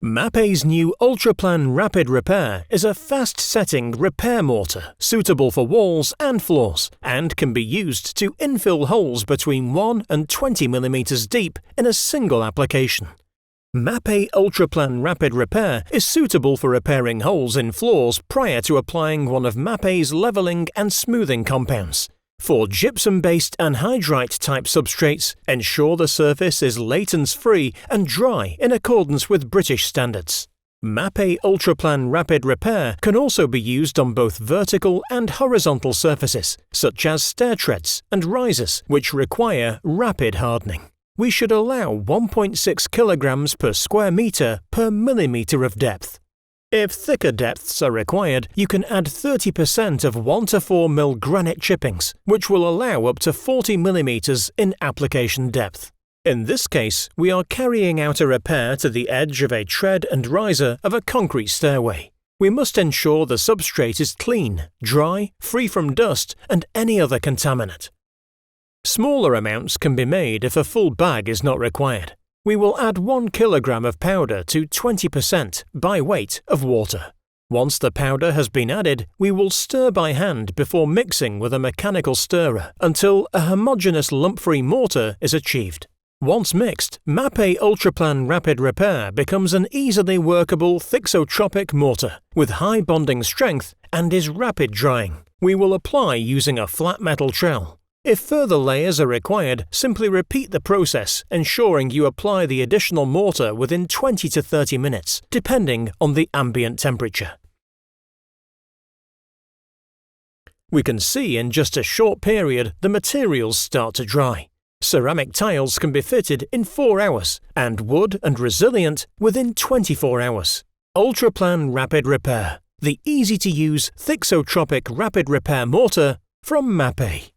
Mapei's new Ultraplan Rapid Repair is a fast-setting repair mortar suitable for walls and floors and can be used to infill holes between 1 and 20 mm deep in a single application. Mapei Ultraplan Rapid Repair is suitable for repairing holes in floors prior to applying one of Mapei's leveling and smoothing compounds. For gypsum-based anhydrite-type substrates, ensure the surface is laitance-free and dry in accordance with British standards. Mapei Ultraplan Rapid Repair can also be used on both vertical and horizontal surfaces, such as stair treads and risers, which require rapid hardening. We should allow 1.6 kilograms per square meter per millimeter of depth. If thicker depths are required, you can add 30% of 1 to 4 mm granite chippings, which will allow up to 40 mm in application depth. In this case, we are carrying out a repair to the edge of a tread and riser of a concrete stairway. We must ensure the substrate is clean, dry, free from dust and any other contaminant. Smaller amounts can be made if a full bag is not required. We will add 1 kilogram of powder to 20% by weight of water. Once the powder has been added, we will stir by hand before mixing with a mechanical stirrer until a homogeneous lump-free mortar is achieved. Once mixed, Mapei Ultraplan Rapid Repair becomes an easily workable thixotropic mortar with high bonding strength and is rapid drying. We will apply using a flat metal trowel. If further layers are required, simply repeat the process, ensuring you apply the additional mortar within 20 to 30 minutes, depending on the ambient temperature. We can see in just a short period the materials start to dry. Ceramic tiles can be fitted in 4 hours, and wood and resilient within 24 hours. Ultraplan Rapid Repair, the easy-to-use thixotropic rapid repair mortar from Mapei.